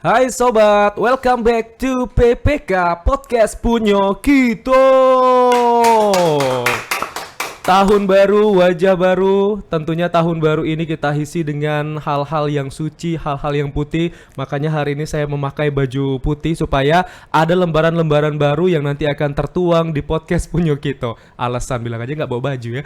Hai sobat, welcome back to PPK Podcast Punyo Kito. Tahun baru, wajah baru. Tentunya tahun baru ini kita isi dengan hal-hal yang suci, hal-hal yang putih. Makanya hari ini saya memakai baju putih supaya ada lembaran-lembaran baru yang nanti akan tertuang di Podcast Punyo Kito. Alasan bilang aja gak bawa baju ya.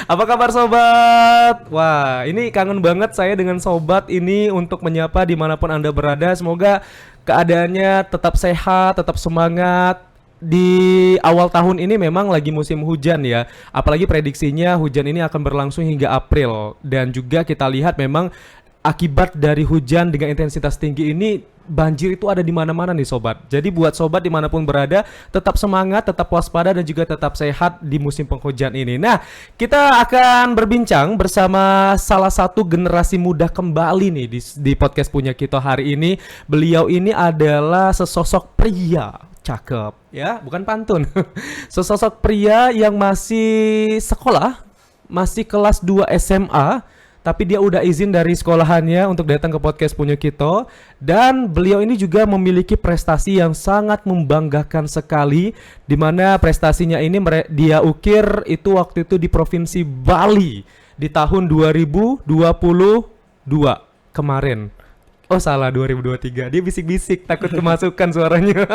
Apa kabar sobat? Wah, ini kangen banget saya dengan sobat ini untuk menyapa dimanapun Anda berada. Semoga keadaannya tetap sehat, tetap semangat. Di awal tahun ini memang lagi musim hujan ya. Apalagi prediksinya hujan ini akan berlangsung hingga April. Dan juga kita lihat memang akibat dari hujan dengan intensitas tinggi ini, banjir itu ada di mana-mana nih sobat. Jadi buat sobat dimanapun berada, tetap semangat, tetap waspada dan juga tetap sehat di musim penghujan ini. Nah, kita akan berbincang bersama salah satu generasi muda kembali nih di podcast Punyo Kito hari ini. Beliau ini adalah sesosok pria cakep ya, bukan pantun. Sesosok pria yang masih sekolah, masih kelas 2 SMA. Tapi dia udah izin dari sekolahannya untuk datang ke podcast Punyo Kito. Dan beliau ini juga memiliki prestasi yang sangat membanggakan sekali, di mana prestasinya ini dia ukir itu waktu itu di Provinsi Bali di tahun 2022 kemarin. Oh salah, 2023. Dia bisik-bisik takut kemasukan suaranya.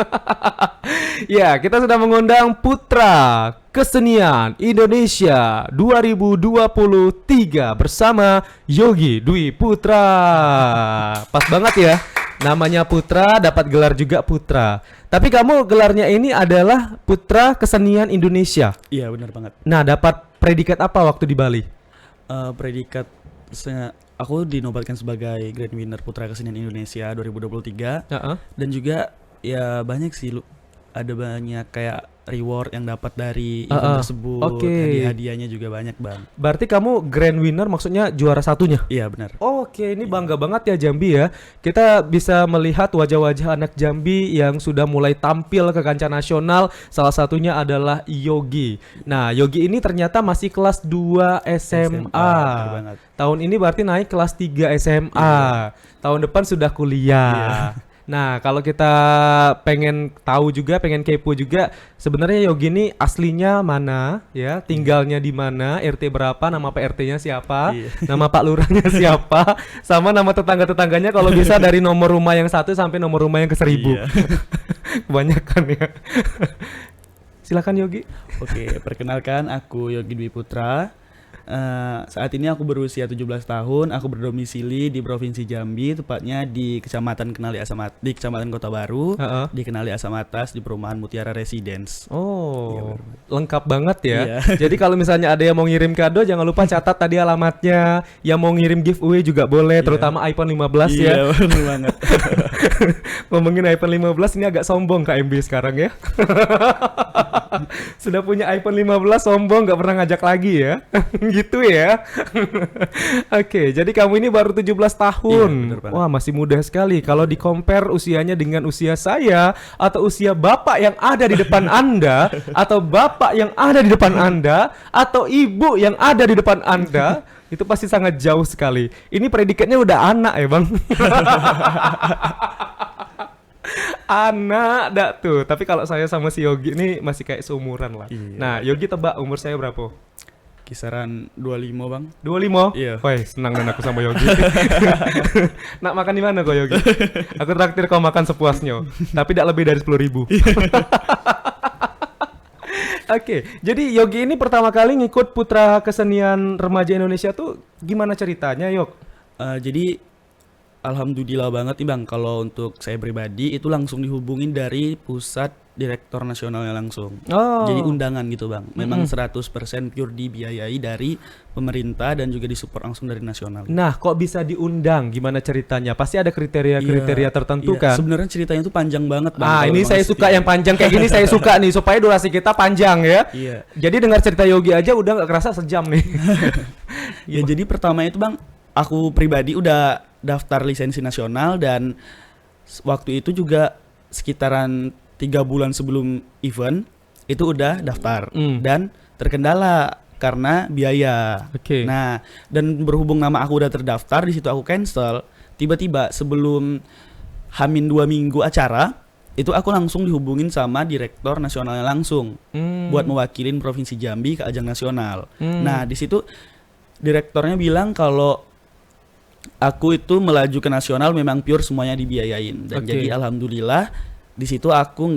Ya, kita sudah mengundang Putra Kesenian Indonesia 2023 bersama Yogi Dwi Putra. Pas banget ya, namanya Putra, dapat gelar juga Putra. Tapi kamu gelarnya ini adalah Putra Kesenian Indonesia. Iya, benar banget. Nah, dapat predikat apa waktu di Bali? Predikat aku dinobatkan sebagai Grand Winner Putra Kesenian Indonesia 2023. Dan juga ya banyak sih, ada banyak kayak reward yang dapat dari event tersebut. Hadiah-hadiahnya juga banyak, Bang. Berarti kamu Grand Winner maksudnya juara satunya? Iya, benar. Oke, ini bangga banget ya Jambi ya. Kita bisa melihat wajah-wajah anak Jambi yang sudah mulai tampil ke kancah nasional. Salah satunya adalah Yogi. Nah, Yogi ini ternyata masih kelas 2 SMA. Tahun ini berarti naik kelas 3 SMA. Iya. Tahun depan sudah kuliah. Iya. Nah, kalau kita pengen tahu juga, pengen kepo juga, sebenarnya Yogi ini aslinya mana, ya, tinggalnya di mana, RT berapa, nama Pak RT-nya siapa, nama Pak Lurahnya siapa, sama nama tetangga-tetangganya kalau bisa dari nomor rumah yang 1 sampai nomor rumah yang ke 1000. Kebanyakan ya. Silakan Yogi. Oke, perkenalkan aku Yogi Dwi Putra. Saat ini aku berusia 17 tahun. Aku berdomisili di Provinsi Jambi, tepatnya di Kecamatan di Kecamatan Kota Baru, di Kenali Asam Atas, di Perumahan Mutiara Residence. Oh, ya, lengkap banget ya. Iya. Jadi kalau misalnya ada yang mau ngirim kado, jangan lupa catat tadi alamatnya. Yang mau ngirim giveaway juga boleh, terutama iPhone 15 ya. Iya, benar banget. Ngomongin iPhone 15 ini agak sombong KMB sekarang ya. Sudah punya iPhone 15 sombong, gak pernah ngajak lagi ya. Gitu ya. Oke, jadi kamu ini baru 17 tahun. Iya, wah, masih muda sekali. Kalau di compare usianya dengan usia saya atau usia bapak yang ada di depan Anda, atau bapak yang ada di depan Anda, atau ibu yang ada di depan Anda, itu pasti sangat jauh sekali. Ini predikatnya udah anak ya, Bang. Anak dak tuh. Tapi kalau saya sama si Yogi ini masih kayak seumuran lah. Iya. Nah, Yogi tebak umur saya berapa? Kisaran 25, Bang. 25? Iya. Woi, senang dan aku sama Yogi. Nak makan di mana kok Yogi? Aku traktir kau makan sepuasnya. Tapi tidak lebih dari 10.000. Oke, jadi Yogi ini pertama kali ngikut Putra Kesenian Remaja Indonesia tuh gimana ceritanya, Yok? Jadi alhamdulillah banget nih, Bang. Kalau untuk saya pribadi itu langsung dihubungin dari pusat direktur nasionalnya langsung. Jadi undangan gitu, Bang. Memang 100% pure dibiayai dari pemerintah dan juga disupport langsung dari nasional. Nah, kok bisa diundang? Gimana ceritanya? Pasti ada kriteria-kriteria tertentu kan? Sebenarnya ceritanya itu panjang banget, Bang. Ini saya suka yang panjang kayak gini, saya suka nih supaya durasi kita panjang ya. Iya. Jadi dengar cerita Yogi aja udah gak kerasa sejam nih. Ya, jadi pertama itu, Bang, aku pribadi udah daftar lisensi nasional dan waktu itu juga sekitaran 3 bulan sebelum event itu udah daftar dan terkendala karena biaya. Oke. Nah, dan berhubung nama aku udah terdaftar, di situ aku cancel. tiba-tiba sebelum Hamin 2 minggu acara itu aku langsung dihubungin sama direktur nasionalnya langsung buat mewakilin Provinsi Jambi ke ajang nasional. Nah di situ direkturnya bilang kalau aku itu melaju ke nasional memang pure semuanya dibiayain dan jadi alhamdulillah di situ aku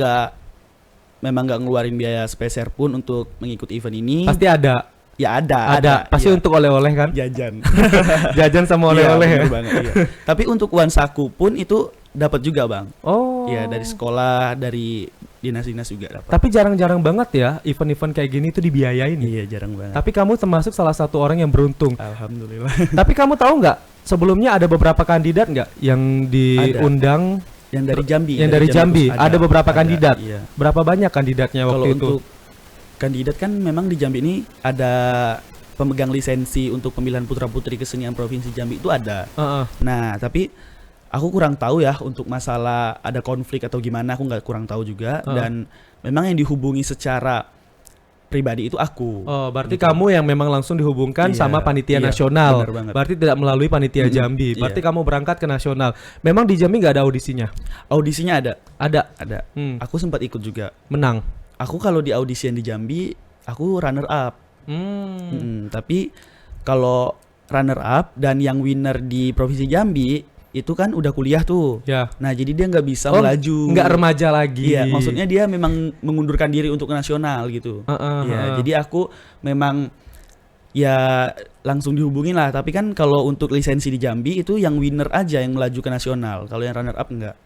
memang nggak ngeluarin biaya sepeser pun untuk mengikuti event ini. Pasti ada. Ya ada. Pasti ya. untuk oleh-oleh kan? Jajan. Jajan sama oleh-oleh ya. Banget, iya. Tapi untuk uang saku pun itu dapat juga bang. Oh. Ya dari sekolah, dari dinas-dinas juga dapat. Tapi jarang-jarang banget ya event-event kayak gini tuh dibiayain. Iya jarang banget. Tapi kamu termasuk salah satu orang yang beruntung. Alhamdulillah. Tapi kamu tahu nggak sebelumnya ada beberapa kandidat nggak yang diundang? Yang dari Jambi. Yang dari Jambi. Ada beberapa kandidat. Iya. Berapa banyak kandidatnya waktu Kalau itu? untuk kandidat kan memang di Jambi ini ada pemegang lisensi untuk pemilihan putra-putri kesenian Provinsi Jambi itu ada. Nah tapi aku kurang tahu ya untuk masalah ada konflik atau gimana, aku kurang tahu juga. Dan memang yang dihubungi secara pribadi itu aku. Oh, berarti kamu yang memang langsung dihubungkan sama panitia nasional. Berarti tidak melalui panitia Jambi. Berarti kamu berangkat ke nasional. Memang di Jambi nggak ada audisinya? Audisinya ada. Ada. Aku sempat ikut juga. Menang. Aku kalau di audisi yang di Jambi, aku runner up. Tapi kalau runner up dan yang winner di Provinsi Jambi itu kan udah kuliah tuh. Ya. Nah jadi dia nggak bisa melaju. Nggak remaja lagi. Iya, maksudnya dia memang mengundurkan diri untuk nasional gitu. Ya, jadi aku memang ya langsung dihubungin lah. Tapi kan kalau untuk lisensi di Jambi itu yang winner aja yang melaju ke nasional. Kalau yang runner up enggak.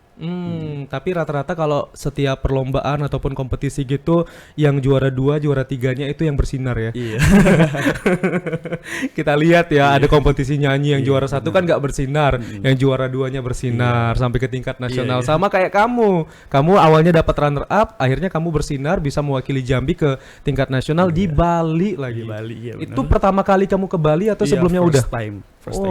Tapi rata-rata kalau setiap perlombaan ataupun kompetisi gitu yang juara 2, juara 3-nya itu yang bersinar ya. Iya. Kita lihat ya, ada kompetisi nyanyi yang juara 1 kan nggak bersinar, yang juara 2-nya bersinar sampai ke tingkat nasional. Sama kayak kamu. Kamu awalnya dapat runner up, akhirnya kamu bersinar bisa mewakili Jambi ke tingkat nasional di Bali lagi. Di Bali, iya benar. Itu pertama kali kamu ke Bali atau sebelumnya udah? First time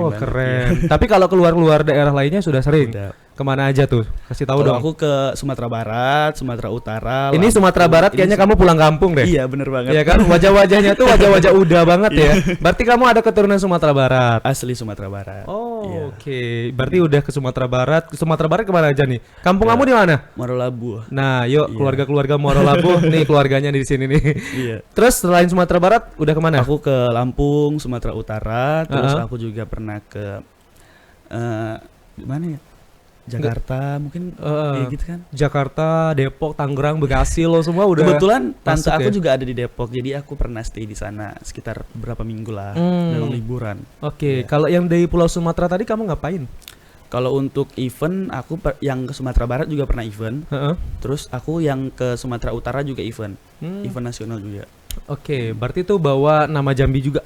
banget, keren. Tapi kalau keluar daerah lainnya sudah sering? Udah. Kemana aja tuh? Kasih tahu dong. Aku ke Sumatera Barat, Sumatera Utara. Ini Sumatera Barat kayaknya kamu pulang kampung deh. Iya bener banget. Iya kan wajah-wajahnya tuh wajah-wajah udah banget ya. Berarti kamu ada keturunan Sumatera Barat. Asli Sumatera Barat. Oh iya. Oke. Berarti udah ke Sumatera Barat. Ke Sumatera Barat kemana aja nih? Kampung kamu di mana? Muaro Labu. Nah yuk keluarga-keluarga Muaro Labu. Nih keluarganya di sini nih. Iya. Terus selain Sumatera Barat udah kemana? Aku ke Lampung, Sumatera Utara. Terus aku juga pernah ke di mana ya? Jakarta mungkin gitu kan. Jakarta, Depok, Tangerang, Bekasi lo semua udah. Kebetulan tante aku ya? juga ada di Depok. Jadi aku pernah stay di sana sekitar beberapa minggu lah dalam liburan. Oke, kalau yang dari Pulau Sumatera tadi kamu ngapain? Kalau untuk event aku yang ke Sumatera Barat juga pernah event. Terus aku yang ke Sumatera Utara juga event. Event nasional juga. Oke, berarti itu bawa nama Jambi juga.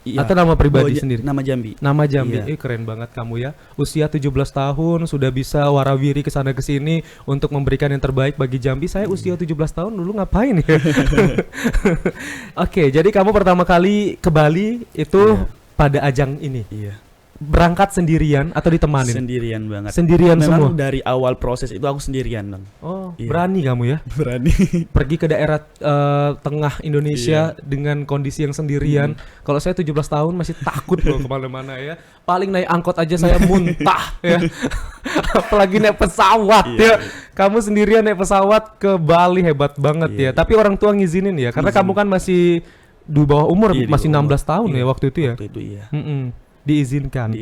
Iya. Atau nama pribadi sendiri? Nama Jambi. Nama Jambi. Iya. Keren banget kamu ya. Usia 17 tahun sudah bisa warawiri ke sana ke sini untuk memberikan yang terbaik bagi Jambi. Saya usia 17 tahun dulu ngapain ya? Oke, jadi kamu pertama kali ke Bali itu pada ajang ini. Iya. Berangkat sendirian atau ditemanin? Sendirian banget. Sendirian memang semua? Dari awal proses itu aku sendirian dong. Oh, iya. Berani kamu ya? Berani. Pergi ke daerah tengah Indonesia dengan kondisi yang sendirian. Kalau saya 17 tahun masih takut loh kemana-mana ya. Paling naik angkot aja saya muntah ya. Apalagi naik pesawat ya. Kamu sendirian naik pesawat ke Bali, hebat banget ya. Tapi orang tua ngizinin ya, karena kamu kan masih di bawah umur, masih 16 tahun ya waktu itu ya. Waktu itu iya. Diizinkan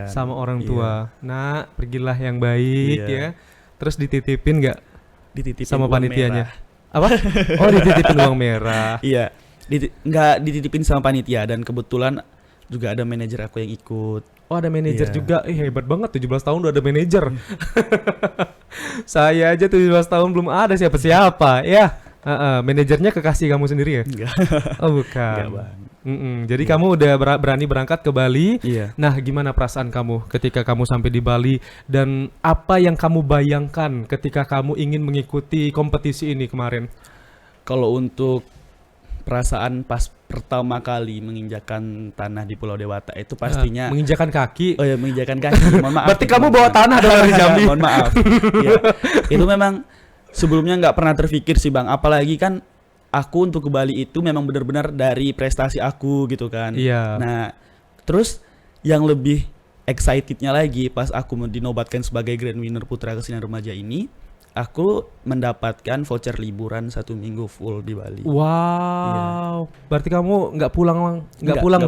sama orang tua. Nah, pergilah yang baik ya. Terus dititipin nggak? Dititipin sama panitianya. Merah. Apa? Oh, dititipin uang merah. Iya. Nggak dititipin sama panitia dan kebetulan juga ada manajer aku yang ikut. Oh, ada manajer juga. Hebat banget 17 tahun udah ada manajer. Saya aja 17 tahun belum ada siapa-siapa ya. Manajernya kekasih kamu sendiri ya? Enggak. Oh, bukan. Enggak, Bang. Jadi kamu udah berani berangkat ke Bali. Iya. Nah, gimana perasaan kamu ketika kamu sampai di Bali dan apa yang kamu bayangkan ketika kamu ingin mengikuti kompetisi ini kemarin? Kalau untuk perasaan pas pertama kali menginjakan tanah di Pulau Dewata itu pastinya menginjakan kaki. Oh ya, menginjakan kaki. Mohon maaf. Berarti kamu bawa tanah dong dari Jambi. Mohon maaf. Ya. Itu memang sebelumnya nggak pernah terpikir sih Bang, apalagi kan aku untuk ke Bali itu memang benar-benar dari prestasi aku gitu kan. Iya. Nah, terus yang lebih excitednya lagi pas aku dinobatkan sebagai Grand Winner Putra Kesenian Remaja ini, aku mendapatkan voucher liburan 1 minggu full di Bali. Wow, berarti kamu nggak pulang dong?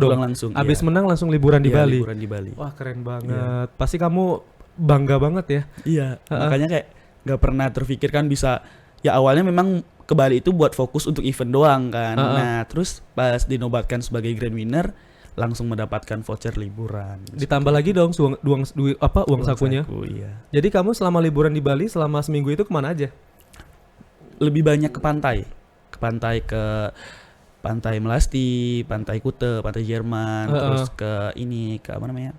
Pulang langsung. Abis menang langsung liburan di Iya, Bali. liburan di Bali. Wah keren banget. Pasti kamu bangga banget ya. Iya, makanya kayak nggak pernah terfikirkan bisa. Ya awalnya memang ke Bali itu buat fokus untuk event doang kan. Nah terus pas dinobatkan sebagai Grand Winner langsung mendapatkan voucher liburan. Ditambah lagi dong uang sakunya. Saku, iya. Jadi kamu selama liburan di Bali selama seminggu itu kemana aja? Lebih banyak ke pantai Melasti, pantai Kute, pantai Jerman, terus ke apa namanya?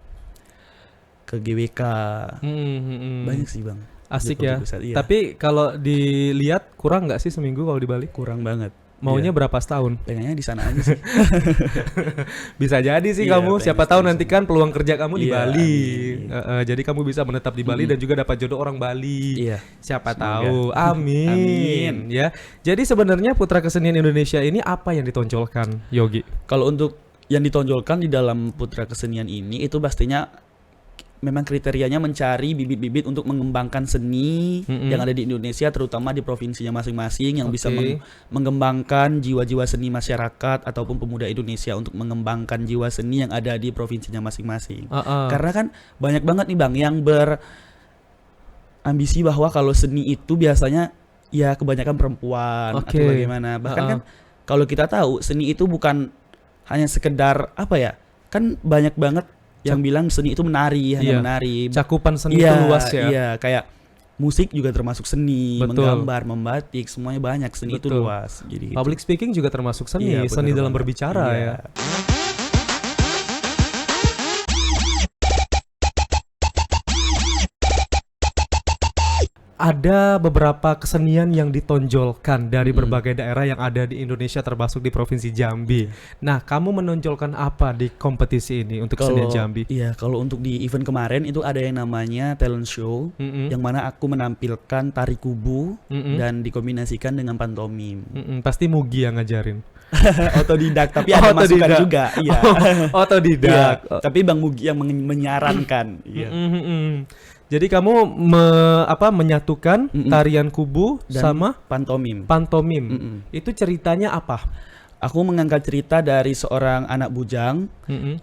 Ke GWK. Banyak sih bang. Asik Di ya. pusat, iya. Tapi kalau dilihat kurang nggak sih seminggu kalau di Bali? Kurang banget. Maunya Iya. berapa setahun? Pengennya di sana aja sih. Bisa jadi sih Iya, kamu. pengen Siapa stay tahu di nanti sana. kan peluang kerja kamu di Iya, Bali. amin. Jadi kamu bisa menetap di Bali dan juga dapat jodoh orang Bali. Iya. Siapa Semoga. tahu. Amin. Amin. Ya. Jadi sebenarnya Putra Kesenian Indonesia ini apa yang ditonjolkan, Yogi? Kalau untuk yang ditonjolkan di dalam Putra Kesenian ini itu pastinya memang kriterianya mencari bibit-bibit untuk mengembangkan seni yang ada di Indonesia, terutama di provinsinya masing-masing, yang bisa mengembangkan jiwa-jiwa seni masyarakat ataupun pemuda Indonesia untuk mengembangkan jiwa seni yang ada di provinsinya masing-masing. Karena kan banyak banget nih bang yang berambisi bahwa kalau seni itu biasanya ya kebanyakan perempuan atau bagaimana. Bahkan kan kalau kita tahu seni itu bukan hanya sekedar apa ya, kan banyak banget yang bilang seni itu menari, hanya menari. Cakupan seni itu luas ya. Iya, kayak musik juga termasuk seni, Betul. menggambar, membatik, semuanya banyak. Seni itu Betul. luas. Jadi Public speaking juga termasuk seni, Iya, seni bener dalam banget. berbicara Iya. ya. Ada beberapa kesenian yang ditonjolkan dari berbagai daerah yang ada di Indonesia termasuk di Provinsi Jambi. Nah, kamu menonjolkan apa di kompetisi ini untuk kesenian Jambi? Iya, kalau untuk di event kemarin itu ada yang namanya talent show, yang mana aku menampilkan tari kubu dan dikombinasikan dengan pantomim. Pasti Mugi yang ngajarin. Otodidak, tapi ada masukan Otodidak. juga. Iya. Otodidak. Iya, tapi Bang Mugi yang menyarankan. Iya. Jadi kamu menyatukan tarian kubu Dan sama pantomim. pantomim. Itu ceritanya apa? Aku mengangkat cerita dari seorang anak bujang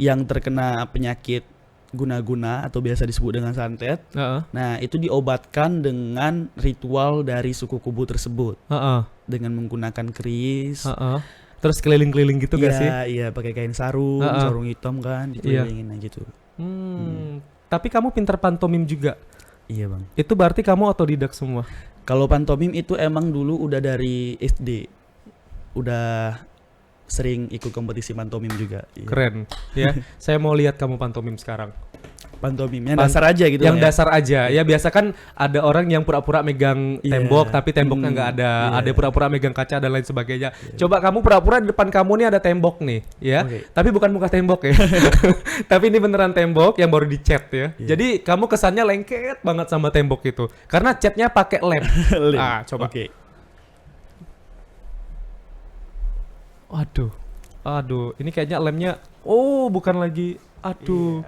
yang terkena penyakit guna-guna atau biasa disebut dengan santet. Nah, itu diobatkan dengan ritual dari suku kubu tersebut. Dengan menggunakan keris. Terus keliling-keliling gitu gak sih? Iya, pakai kain sarung, sarung hitam kan, dikelilingin gitu. Tapi kamu pintar pantomim juga. Iya, Bang. Itu berarti kamu otodidak semua. Kalau pantomim itu emang dulu udah dari SD. Udah sering ikut kompetisi pantomim juga. Iya. Keren. Ya, saya mau lihat kamu pantomim sekarang. Pantomimnya dasar aja gitu. Yang Bang, ya? dasar aja. Ya biasa kan ada orang yang pura-pura megang tembok tapi temboknya nggak ada. Ada pura-pura megang kaca dan lain sebagainya. Coba kamu pura-pura di depan kamu nih ada tembok nih, ya. Tapi bukan muka tembok ya. Tapi ini beneran tembok yang baru dicat ya. Jadi kamu kesannya lengket banget sama tembok itu. Karena catnya pakai lem. Lem. Ah, coba. Oke. Aduh, ini kayaknya lemnya. Oh, bukan lagi. Aduh.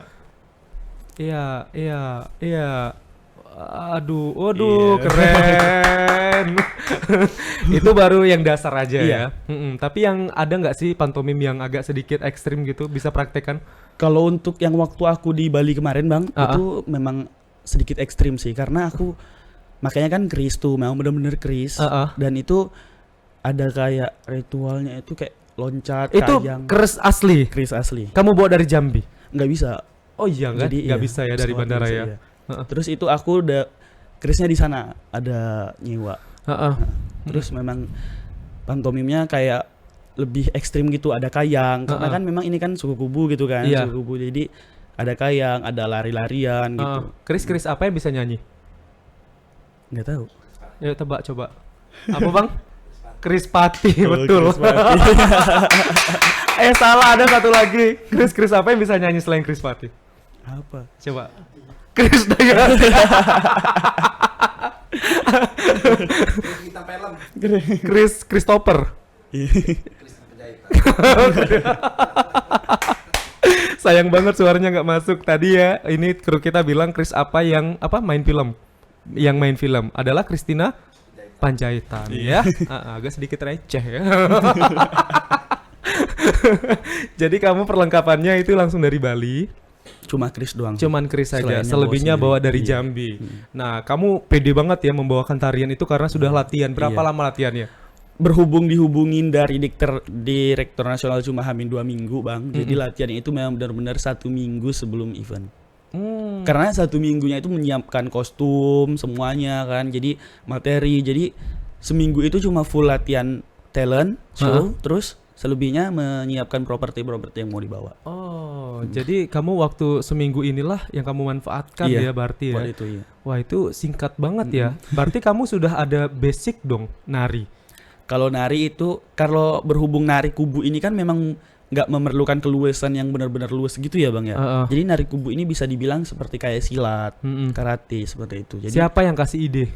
Iya. Aduh, keren. Itu baru yang dasar aja ya. Tapi yang ada nggak sih pantomim yang agak sedikit ekstrim gitu bisa praktekkan? Kalau untuk yang waktu aku di Bali kemarin, Bang, itu memang sedikit ekstrim sih karena aku makanya kan keris tuh, memang bener-bener keris. Dan itu ada kayak ritualnya itu kayak loncat, Itu kayang. keris asli. Keris asli. Kamu bawa dari Jambi? Nggak bisa. Oh iya kan? Jadi Nggak bisa ya dari pesawat bandara bisa, ya? iya. Terus itu aku udah kerisnya di sana ada nyewa. Terus memang pantomimnya kayak lebih ekstrim gitu, ada kayang karena kan memang ini kan suku kubu gitu kan, Iya. suku kubu jadi ada kayang, ada lari-larian gitu. Keris apa yang bisa nyanyi? Nggak tahu. Yuk tebak coba. Apa Bang? Keris Pati, Oh, betul. Keris Pati. Salah, ada satu lagi. Keris apa yang bisa nyanyi selain Keris Pati? Apa? Coba. Keris Dayan. Kita film. Chris Christopher. Sayang banget suaranya nggak masuk tadi ya. Ini kru kita bilang Chris apa yang main film. Yang main film adalah Christina Panjaitan ya. Agak sedikit receh ya. Jadi kamu perlengkapannya itu langsung dari Bali. Cuma Chris doang. Cuman Chris saja. Selainnya Selebihnya bawa dari iya. Jambi. Nah, kamu pede banget ya membawakan tarian itu karena sudah latihan. Berapa Iya. lama latihannya? Berhubung dihubungin dari Direktur Nasional cuma hamin 2 minggu bang, jadi latihan itu memang benar-benar 1 minggu sebelum event. Karena 1 minggunya itu menyiapkan kostum semuanya kan, jadi materi, jadi seminggu itu cuma full latihan talent show, terus selebihnya menyiapkan properti yang mau dibawa. Oh, jadi kamu waktu seminggu inilah yang kamu manfaatkan ya berarti ya. Itu, iya. Wah, itu singkat banget ya. Berarti kamu sudah ada basic dong nari. Kalau nari itu, kalau berhubung nari kubu ini kan memang nggak memerlukan keluasan yang benar-benar luas gitu ya bang ya. Jadi nari kubu ini bisa dibilang seperti kayak silat, karate seperti itu. Jadi siapa yang kasih ide?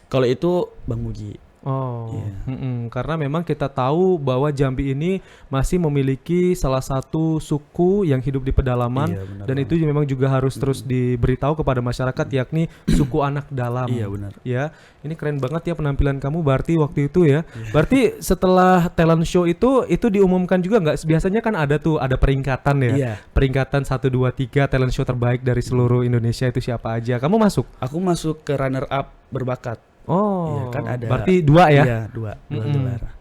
kalau itu Bang Muji. Oh, Iya. karena memang kita tahu bahwa Jambi ini masih memiliki salah satu suku yang hidup di pedalaman, Iya, benar dan banget. itu memang juga harus terus diberitahu kepada masyarakat, yakni suku anak dalam. Iya, benar. Ya, ini keren banget ya penampilan kamu berarti waktu itu ya. Berarti setelah talent show itu diumumkan juga nggak? Biasanya kan ada peringkatan ya. Iya. Peringkatan 1, 2, 3 talent show terbaik dari seluruh Indonesia itu siapa aja? Kamu masuk? Aku masuk ke runner up berbakat. Oh, Iya, kan ada. berarti 2 ya? Iya, dua gelar.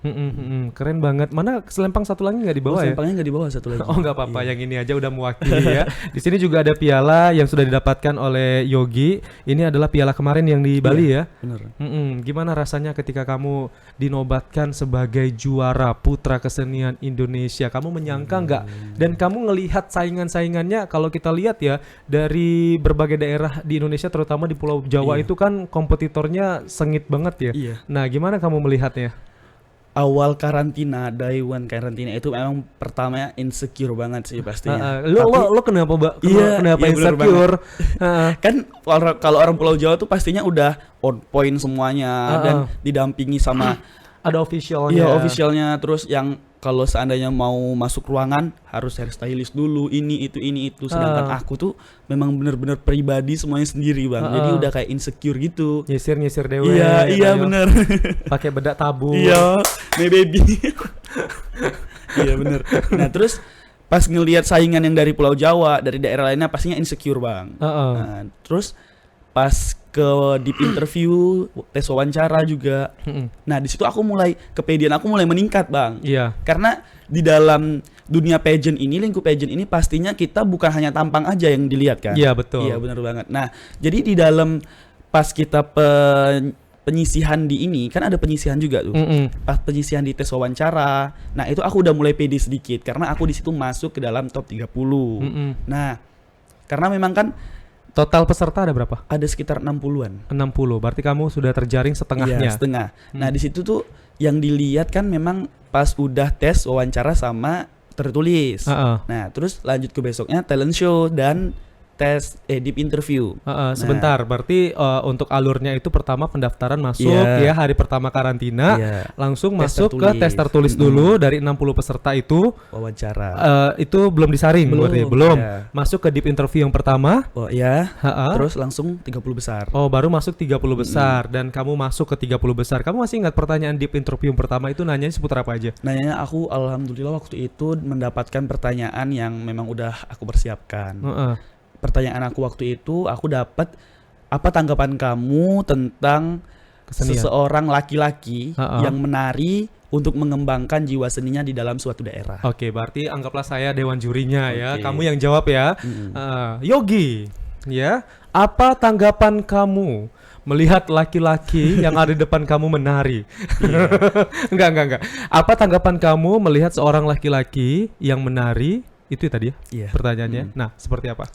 Keren banget. Mana selempang satu lagi nggak di bawah ya? Selempangnya nggak di bawah satu lagi. Oh, nggak apa-apa, Iya. yang ini aja udah mewakili ya. Di sini juga ada piala yang sudah didapatkan oleh Yogi. Ini adalah piala kemarin yang di Bali ya. Bener. Gimana rasanya ketika kamu dinobatkan sebagai juara putra kesenian Indonesia? Kamu menyangka nggak? Dan kamu ngelihat saingan-saingannya, kalau kita lihat ya dari berbagai daerah di Indonesia, terutama di Pulau Jawa itu kan kompetitornya sengit banget ya. Iya. Nah, gimana kamu melihatnya? Awal karantina, day one karantina itu memang pertamanya insecure banget sih pastinya. Lo kenapa Iya, bener insecure? Kan kalau orang Pulau Jawa tuh pastinya udah on point semuanya dan didampingi sama Ada officialnya. iya officialnya, terus yang kalau seandainya mau masuk ruangan harus hairstylist dulu, ini itu. Sedangkan aku tuh memang bener-bener pribadi semuanya sendiri bang. Jadi udah kayak insecure gitu. Nyisir dewe. Iya bener. Pakai bedak tabur. Iya, nih baby. Iya bener. Nah terus pas ngelihat saingan yang dari Pulau Jawa, dari daerah lainnya pastinya insecure bang. Nah, terus pas ke deep interview, tes wawancara juga. Nah di situ aku mulai kepedean aku mulai meningkat bang. Iya. Karena di dalam dunia pageant ini, lingkup pageant ini pastinya kita bukan hanya tampang aja yang dilihat kan. Iya betul. Iya benar banget. Nah jadi di dalam pas kita penyisihan di ini kan ada penyisihan juga tuh. Pas penyisihan di tes wawancara, nah itu aku udah mulai pede sedikit karena aku di situ masuk ke dalam top 30. Nah karena memang kan Total peserta ada berapa? ada sekitar 60-an. 60. Berarti kamu sudah terjaring setengahnya. Iya, setengah. Nah, di situ tuh yang dilihat kan memang pas udah tes wawancara sama tertulis. Nah, terus lanjut ke besoknya talent show dan tes deep interview. Sebentar, berarti untuk alurnya itu pertama pendaftaran masuk ya hari pertama karantina, langsung Tes masuk ke tertulis. tes tertulis dulu dari 60 peserta itu. Wawancara. Itu belum disaring berarti belum. Iya. Masuk ke deep interview yang pertama. Oh iya. Terus langsung 30 besar. Oh, baru masuk 30 besar dan kamu masuk ke 30 besar. Kamu masih ingat pertanyaan deep interview yang pertama itu nanya seputar apa aja? Nanyanya aku alhamdulillah waktu itu mendapatkan pertanyaan yang memang udah aku persiapkan. Pertanyaan aku waktu itu aku dapat apa tanggapan kamu tentang Kesenian. seseorang laki-laki yang menari untuk mengembangkan jiwa seninya di dalam suatu daerah. Oke, berarti anggaplah saya dewan jurinya ya. Oke. Kamu yang jawab ya. Yogi, ya. Apa tanggapan kamu melihat laki-laki yang ada di depan kamu menari? Enggak. Apa tanggapan kamu melihat seorang laki-laki yang menari? Itu tadi ya Iya. pertanyaannya. Nah, seperti apa?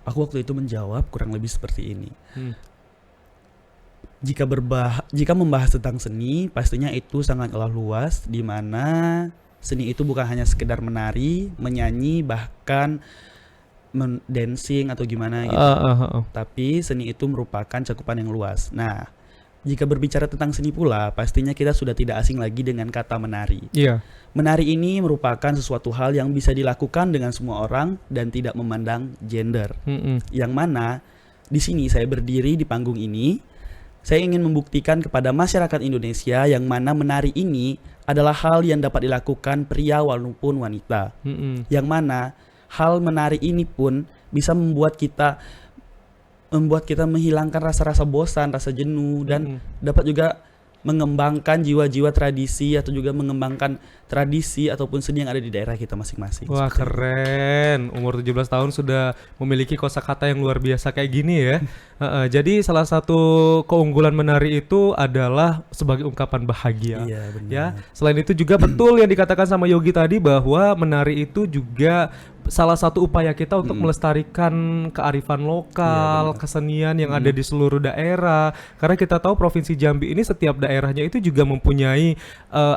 Aku waktu itu menjawab kurang lebih seperti ini. Jika membahas tentang seni, pastinya itu sangatlah luas, di mana seni itu bukan hanya sekedar menari, menyanyi, bahkan dancing atau gimana gitu. Tapi seni itu merupakan cakupan yang luas. Nah, jika berbicara tentang seni pula, pastinya kita sudah tidak asing lagi dengan kata menari. Iya. Menari ini merupakan sesuatu hal yang bisa dilakukan dengan semua orang dan tidak memandang gender. Yang mana di sini saya berdiri di panggung ini, saya ingin membuktikan kepada masyarakat Indonesia yang mana menari ini adalah hal yang dapat dilakukan pria walaupun wanita. Yang mana hal menari ini pun bisa membuat kita menghilangkan rasa-rasa bosan, rasa jenuh, dan dapat juga mengembangkan jiwa-jiwa tradisi atau juga mengembangkan tradisi ataupun seni yang ada di daerah kita masing-masing. Wah, keren. Umur 17 tahun sudah memiliki kosakata yang luar biasa kayak gini ya. Jadi salah satu keunggulan menari itu adalah sebagai ungkapan bahagia. Iya, benar. Ya. Selain itu juga betul yang dikatakan sama Yogi tadi bahwa menari itu juga salah satu upaya kita untuk melestarikan kearifan lokal, kesenian yang ada di seluruh daerah. Karena kita tahu Provinsi Jambi ini setiap daerahnya itu juga mempunyai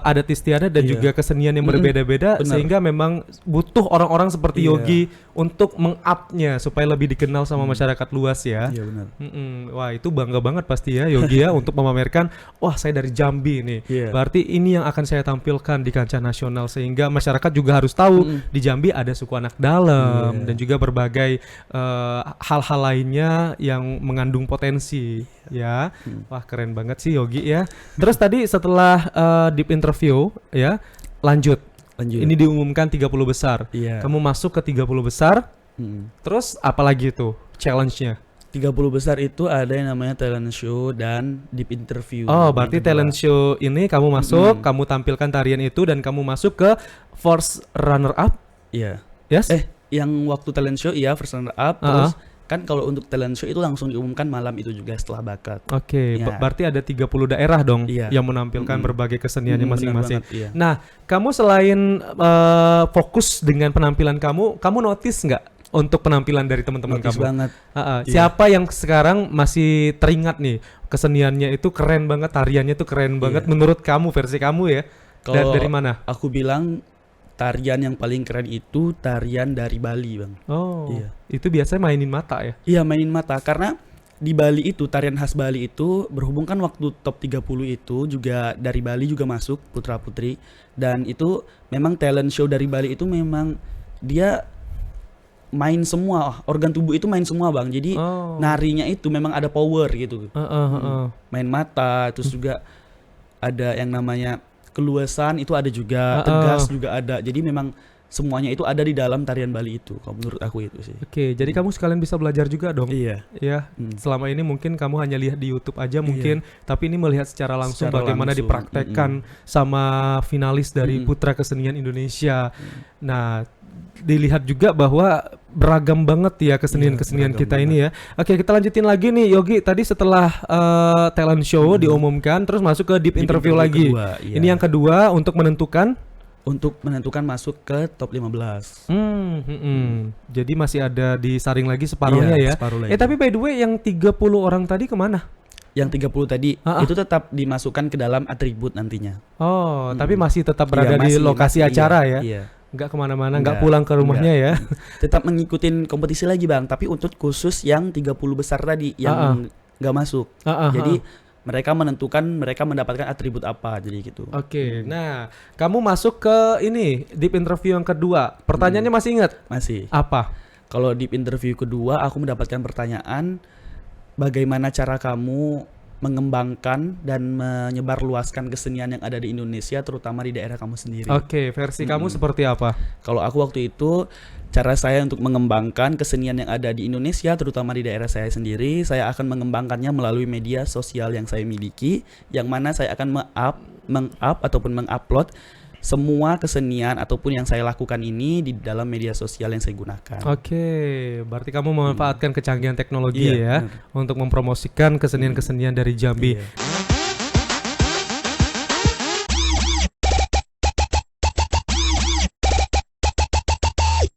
adat istiadat dan juga kesenian yang berbeda-beda, sehingga memang butuh orang-orang seperti Yogi untuk meng-up-nya supaya lebih dikenal sama masyarakat luas ya. Iya, benar. Wah, itu bangga banget pasti ya Yogi ya untuk memamerkan, wah saya dari Jambi nih. Berarti ini yang akan saya tampilkan di kancah nasional, sehingga masyarakat juga harus tahu di Jambi ada suku anak dalam dan juga berbagai hal-hal lainnya yang mengandung potensi ya. Wah, keren banget sih Yogi ya. Terus tadi setelah deep interview ya, lanjut. Ini diumumkan 30 besar. Kamu masuk ke 30 besar. Terus apalagi itu challenge-nya? 30 besar itu ada yang namanya talent show dan deep interview. Oh, berarti talent show ini kamu masuk, kamu tampilkan tarian itu dan kamu masuk ke first runner up. Iya. Yes? Yang waktu talent show first runner up, terus kan kalau untuk talent show itu langsung diumumkan malam itu juga setelah bakat. Oke, berarti ada 30 daerah dong yang menampilkan berbagai keseniannya masing-masing. Nah, kamu selain fokus dengan penampilan kamu notice nggak untuk penampilan dari teman-teman kamu? Banget. Siapa yang sekarang masih teringat nih keseniannya itu keren banget, tariannya itu keren banget menurut kamu, versi kamu ya? Dari mana? Aku bilang tarian yang paling keren itu tarian dari Bali, Bang. Oh, itu biasanya mainin mata ya? Iya, mainin mata, karena di Bali itu, tarian khas Bali itu berhubung kan waktu top 30 itu juga dari Bali juga masuk putra-putri, dan itu memang talent show dari Bali itu memang dia main semua, organ tubuh itu main semua, Bang. Jadi narinya itu memang ada power gitu. Main mata, terus juga ada yang namanya keluasan itu ada juga, tegas juga ada. Jadi memang semuanya itu ada di dalam tarian Bali itu. Kalau menurut aku itu sih. Oke, jadi kamu sekalian bisa belajar juga dong. Iya. Ya, selama ini mungkin kamu hanya lihat di YouTube aja mungkin, tapi ini melihat secara langsung bagaimana dipraktekkan sama finalis dari Putra Kesenian Indonesia. Nah, dilihat juga bahwa beragam banget ya kesenian-kesenian kita banget ini ya. Oke, kita lanjutin lagi nih Yogi. Tadi setelah talent show diumumkan, terus masuk ke deep interview lagi. Kedua, ini yang kedua untuk menentukan masuk ke top 15. Jadi masih ada disaring lagi separuhnya ya. Separuh lagi. Tapi by the way yang 30 orang tadi kemana? Yang 30 tadi itu tetap dimasukkan ke dalam atribut nantinya. Oh, tapi masih tetap berada di lokasi acara ya? Iya. Nggak kemana-mana, nggak pulang ke rumahnya ya? Tetap mengikutin kompetisi lagi, Bang. Tapi untuk khusus yang 30 besar tadi yang nggak masuk. Jadi mereka menentukan mereka mendapatkan atribut apa, jadi gitu. Oke, nah kamu masuk ke ini deep interview yang kedua. Pertanyaannya masih ingat? Masih. Apa? Kalau deep interview kedua aku mendapatkan pertanyaan, bagaimana cara kamu mengembangkan dan menyebarluaskan kesenian yang ada di Indonesia, terutama di daerah kamu sendiri. Oke, versi kamu seperti apa? Kalau aku waktu itu, cara saya untuk mengembangkan kesenian yang ada di Indonesia, terutama di daerah saya sendiri, saya akan mengembangkannya melalui media sosial yang saya miliki, yang mana saya akan meng-up ataupun meng-upload semua kesenian ataupun yang saya lakukan ini di dalam media sosial yang saya gunakan. Oke, berarti kamu memanfaatkan kecanggihan teknologi ya untuk mempromosikan kesenian-kesenian dari Jambi.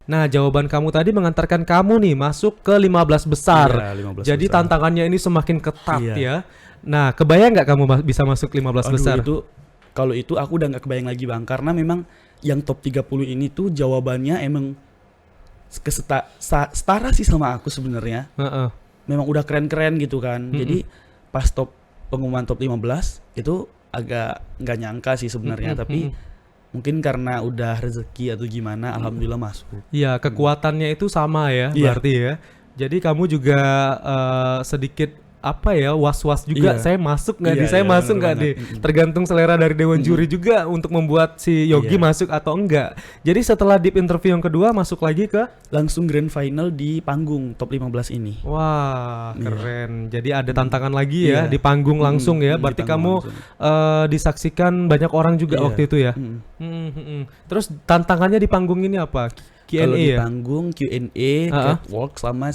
Nah, jawaban kamu tadi mengantarkan kamu nih masuk ke 15 besar. 15 Jadi besar. Tantangannya ini semakin ketat ya. Nah, kebayang nggak kamu bisa masuk 15 besar? Kalau itu aku udah gak kebayang lagi, Bang. Karena memang yang top 30 ini tuh jawabannya emang setara sih sama aku sebenarnya. Memang udah keren-keren gitu kan. Jadi pas top pengumuman top 15 itu agak nggak nyangka sih sebenarnya, tapi mungkin karena udah rezeki atau gimana, alhamdulillah masuk. Iya, kekuatannya itu sama ya, Iya. berarti ya. Jadi kamu juga sedikit apa ya, was-was juga, Iya. saya masuk nggak Iya, nih, saya iya, masuk bener nggak nih. banget. Tergantung selera dari Dewan Juri juga untuk membuat si Yogi Iya. masuk atau enggak. Jadi setelah deep interview yang kedua masuk lagi ke Langsung grand final di panggung top 15 ini. wah, Iya. keren. Jadi ada tantangan lagi ya Iya. di panggung langsung ya. Di Berarti panggung kamu langsung. disaksikan banyak orang juga Iya. waktu itu ya. Terus tantangannya di panggung ini apa? Q&A Kalau di ya? panggung Q&A, catwalk sama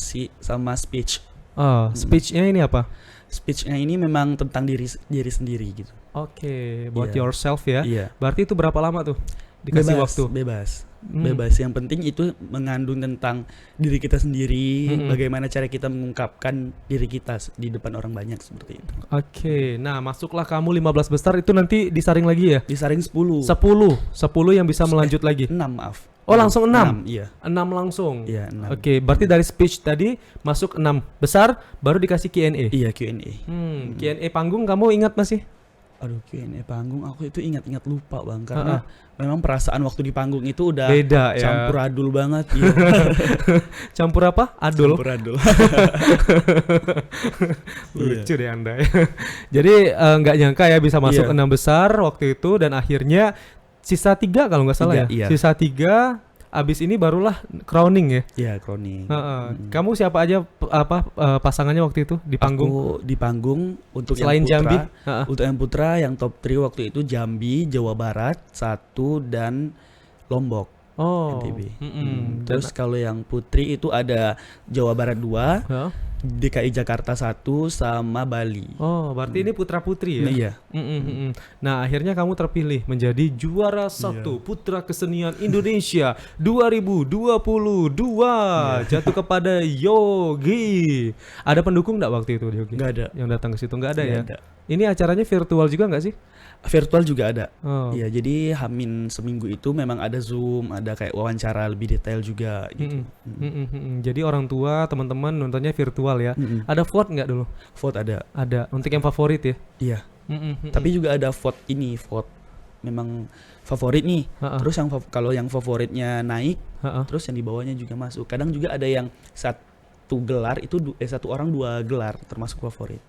speech. Oh, speech-nya ini apa? Speech-nya ini memang tentang diri sendiri gitu. Oke, buat Iya. yourself ya. Iya. Berarti itu berapa lama tuh dikasih waktu? Bebas. Hmm. Bebas. Yang penting itu mengandung tentang diri kita sendiri, bagaimana cara kita mengungkapkan diri kita di depan orang banyak seperti itu. Oke, nah masuklah kamu 15 besar itu nanti disaring lagi ya? Disaring 10. 10 yang bisa melanjut lagi. 6 maaf. Oh, langsung 6? Iya. 6 langsung? Iya, 6. Oke, berarti dari speech tadi masuk 6 besar, baru dikasih Q&A? Iya, Q&A. Q&A panggung kamu ingat masih? Aduh, Q&A panggung aku itu ingat-ingat lupa Bang, karena memang perasaan waktu di panggung itu udah Beda ya. campur adul banget. Iya. Campur apa? Adul? Campur adul. Lucu deh Anda ya. Jadi nggak nyangka ya bisa masuk Iya. 6 besar waktu itu, dan akhirnya sisa 3 kalau nggak salah 3, ya. iya. Sisa 3, abis ini barulah crowning ya. Iya, crowning. Kamu siapa aja pasangannya waktu itu di panggung? Aku di panggung untuk Selain yang Jambi? putra, untuk yang putra yang top 3 waktu itu Jambi, Jawa Barat 1 dan Lombok. Oh. NTB. Terus Terus kalau yang putri itu ada Jawa Barat 2, DKI Jakarta 1 sama Bali. oh, berarti ini putra putri ya? Nah, iya. Nah, akhirnya kamu terpilih menjadi juara 1 Putra Kesenian Indonesia 2022. Jatuh kepada Yogi. Ada pendukung nggak waktu itu Yogi? Nggak ada. Yang datang ke situ nggak ada Nggak ya? ada. Ini acaranya virtual juga nggak sih? Virtual juga ada. Oh. Iya, jadi Hamin seminggu itu memang ada Zoom, ada kayak wawancara lebih detail juga gitu. Jadi orang tua, teman-teman nontonnya virtual ya. Ada vote nggak dulu? Vote ada. Ada. Untuk yang favorit ya? Iya. Tapi juga ada vote memang favorit nih. Terus yang kalau yang favoritnya naik, terus yang di bawahnya juga masuk. Kadang juga ada yang satu gelar itu satu orang 2 gelar termasuk favorit.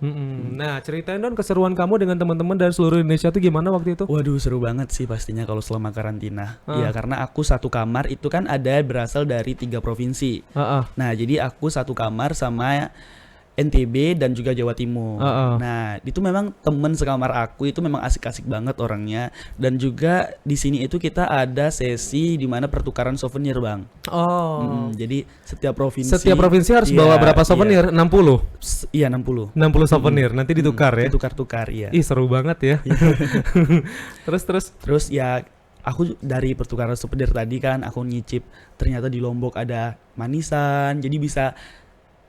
Nah, ceritain dong keseruan kamu dengan teman-teman dari seluruh Indonesia tuh gimana waktu itu? Waduh, seru banget sih pastinya kalau selama karantina. Ya karena aku satu kamar itu kan ada berasal dari 3 provinsi. Nah, jadi aku satu kamar sama NTB dan juga Jawa Timur. Nah, itu memang temen sekamar aku itu memang asik-asik banget orangnya, dan juga di sini itu kita ada sesi di mana pertukaran souvenir, Bang. Jadi setiap provinsi harus bawa berapa souvenir? 60. Iya, 60. 60 souvenir nanti ditukar ya. Ditukar-tukar, iya. Ih, seru banget ya. Terus Ya aku dari pertukaran souvenir tadi kan aku nyicip, ternyata di Lombok ada manisan, jadi bisa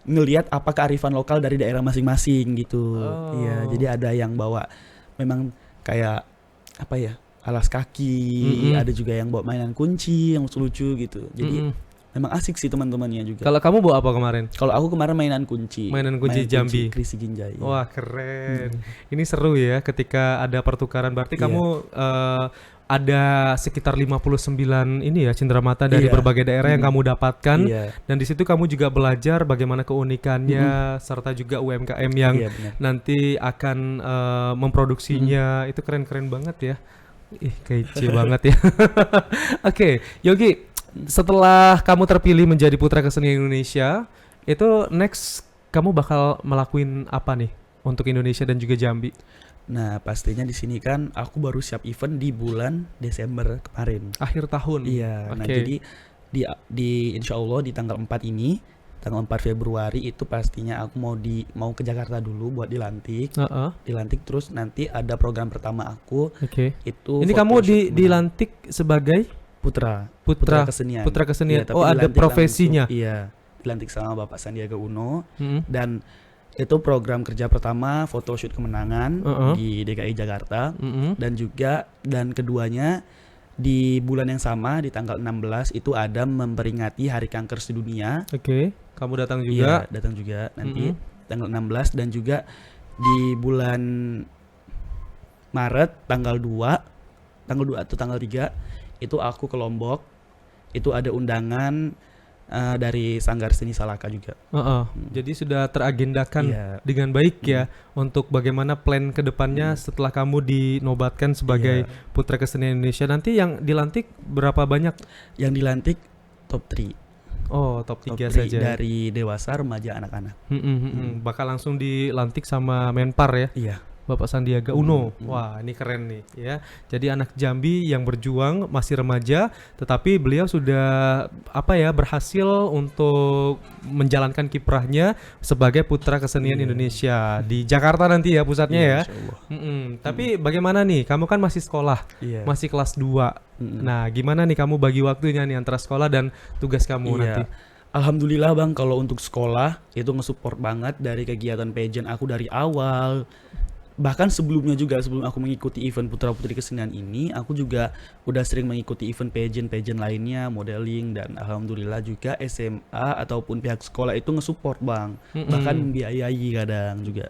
ngelihat apa kearifan lokal dari daerah masing-masing gitu. Iya, jadi ada yang bawa memang kayak apa ya, alas kaki, ada juga yang bawa mainan kunci yang lucu-lucu gitu. Jadi memang asik sih teman-temannya juga. kalau kamu bawa apa kemarin? Kalau aku kemarin mainan kunci. Jambi. Krisi Ginjai. Wah, keren. Ini seru ya ketika ada pertukaran. Berarti kamu ada sekitar 59 ini ya cenderamata dari berbagai daerah yang kamu dapatkan. Dan di situ kamu juga belajar bagaimana keunikannya serta juga UMKM yang nanti akan memproduksinya. Itu keren-keren banget ya. Ih, kece banget ya. Oke, Yogi, setelah kamu terpilih menjadi Putra Kesenian Indonesia, itu next kamu bakal melakuin apa nih untuk Indonesia dan juga Jambi? Nah, pastinya di sini kan aku baru siap event di bulan Desember kemarin. Akhir tahun. Iya. Nah, jadi di insya Allah di tanggal 4 ini, tanggal 4 Februari itu pastinya aku mau ke Jakarta dulu buat dilantik. Dilantik terus nanti ada program pertama aku. Itu ini kamu dilantik sebagai Putra Kesenian. Putra Kesenian. Ya, ada profesinya. Iya. Dilantik sama Bapak Sandiaga Uno. Dan itu program kerja pertama photoshoot kemenangan di DKI Jakarta. Dan keduanya di bulan yang sama di tanggal 16 itu ada memperingati Hari Kanker Sedunia. Kamu datang juga? Iya, datang juga nanti tanggal 16, dan juga di bulan Maret tanggal 2 atau tanggal 3 itu aku ke Lombok. Itu ada undangan dari Sanggar Seni Salaka juga. Jadi sudah teragendakan Iya. dengan baik ya untuk bagaimana plan kedepannya setelah kamu dinobatkan sebagai Putra Kesenian Indonesia. Nanti yang dilantik berapa banyak? Yang dilantik top 3. Oh, top 3 3 saja. dari dewasa, remaja, anak-anak. Bakal langsung dilantik sama Menpar ya, Iya. Bapak Sandiaga Uno. Wah, ini keren nih ya. Jadi anak Jambi yang berjuang masih remaja, tetapi beliau sudah berhasil untuk menjalankan kiprahnya sebagai Putra Kesenian Indonesia di Jakarta nanti ya pusatnya ya. Insya Allah. Tapi bagaimana nih? Kamu kan masih sekolah, Iya. masih kelas 2. Nah, gimana nih kamu bagi waktunya nih antara sekolah dan tugas kamu nanti? Alhamdulillah Bang, kalau untuk sekolah itu nge-support banget dari kegiatan pageant aku dari awal. Bahkan sebelumnya juga, sebelum aku mengikuti event Putra Putri Kesenian ini, aku juga udah sering mengikuti event pageant lainnya, modeling, dan alhamdulillah juga SMA ataupun pihak sekolah itu nge-support Bang. Bahkan membiayai kadang juga.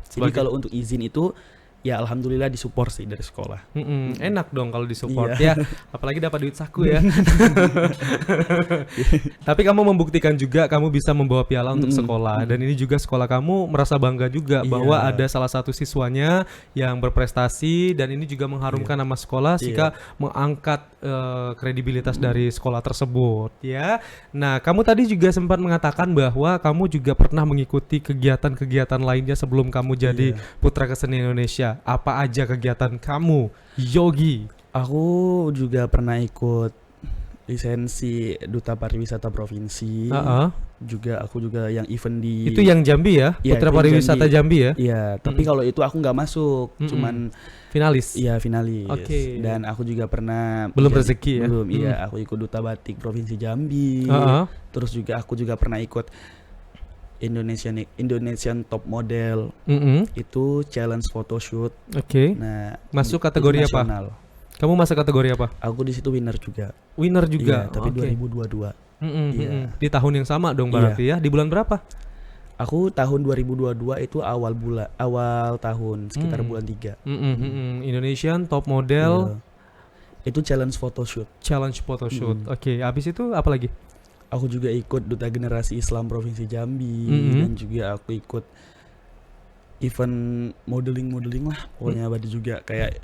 Jadi kalau untuk izin itu ya alhamdulillah disupport sih dari sekolah. Enak dong kalau disupport Iya. ya, apalagi dapat duit saku ya. Tapi kamu membuktikan juga kamu bisa membawa piala untuk sekolah, dan ini juga sekolah kamu merasa bangga juga bahwa ada salah satu siswanya yang berprestasi, dan ini juga mengharumkan nama sekolah sehingga mengangkat kredibilitas dari sekolah tersebut ya. Nah, kamu tadi juga sempat mengatakan bahwa kamu juga pernah mengikuti kegiatan-kegiatan lainnya sebelum kamu jadi Putra Kesenian Indonesia. Apa aja kegiatan kamu, Yogi? Aku juga pernah ikut lisensi Duta Pariwisata Provinsi. Aku juga yang event di... Itu yang Jambi ya? Iya, Putra itu Pariwisata Jambi ya? Iya, tapi kalau itu aku nggak masuk, cuman finalis. Iya, finalis. Oke. Dan aku juga pernah Belum rezeki ya? Belum, iya, aku ikut Duta Batik Provinsi Jambi. Terus juga aku juga pernah ikut Indonesian Top Model. Itu challenge photoshoot. Oke. Nah, masuk kategori apa? nasional. Kamu masuk kategori apa? Aku di situ winner juga. Winner juga. Iya, tapi Oke. 2022. Iya. Di tahun yang sama dong berarti ya? Di bulan berapa? Aku tahun 2022 itu awal tahun sekitar bulan 3. Indonesian Top Model Itu challenge photoshoot. Challenge Photoshoot. Oke, habis itu apa lagi? Aku juga ikut Duta Generasi Islam Provinsi Jambi, dan juga aku ikut event modeling lah, pokoknya ada juga kayak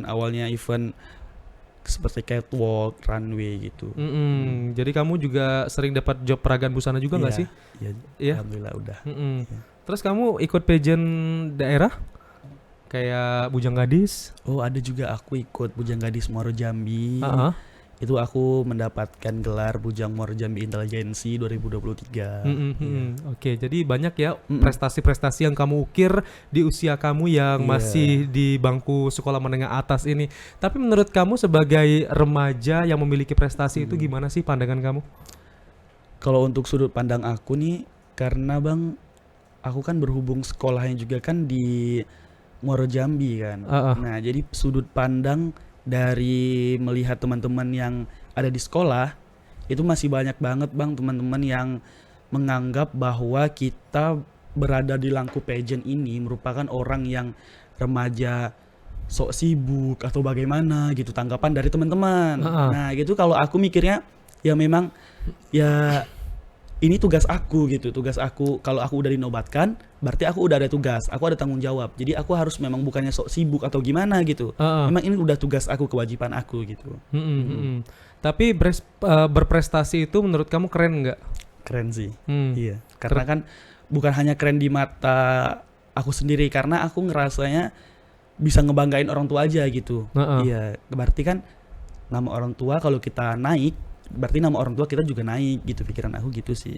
awalnya event seperti catwalk, runway gitu. Jadi kamu juga sering dapat job peragaan busana juga nggak sih? Iya. Alhamdulillah udah. Terus kamu ikut pageant daerah kayak Bujang Gadis? Oh, ada juga aku ikut Bujang Gadis Muaro Jambi. Itu aku mendapatkan gelar Bujang Muaro Jambi Intelijensi 2023. Oke, jadi banyak ya prestasi-prestasi yang kamu ukir di usia kamu yang masih di bangku sekolah menengah atas ini. Tapi menurut kamu sebagai remaja yang memiliki prestasi itu gimana sih pandangan kamu? Kalau untuk sudut pandang aku nih, karena Bang, aku kan berhubung sekolahnya juga kan di Muaro Jambi kan. Nah, jadi sudut pandang dari melihat teman-teman yang ada di sekolah itu masih banyak banget Bang, teman-teman yang menganggap bahwa kita berada di langkup pageant ini merupakan orang yang remaja sok sibuk atau bagaimana gitu, tanggapan dari teman-teman. Nah gitu, kalau aku mikirnya ya memang ya ini tugas aku gitu, tugas aku. Kalau aku udah dinobatkan, berarti aku udah ada tugas, aku ada tanggung jawab. Jadi aku harus memang bukannya sok sibuk atau gimana gitu. Memang ini udah tugas aku, kewajiban aku gitu. Tapi berprestasi itu menurut kamu keren nggak? Keren sih, iya. Karena kan bukan hanya keren di mata aku sendiri, karena aku ngerasanya bisa ngebanggain orang tua aja gitu. Iya, berarti kan nama orang tua kalau kita naik, berarti nama orang tua kita juga naik gitu, pikiran aku gitu sih.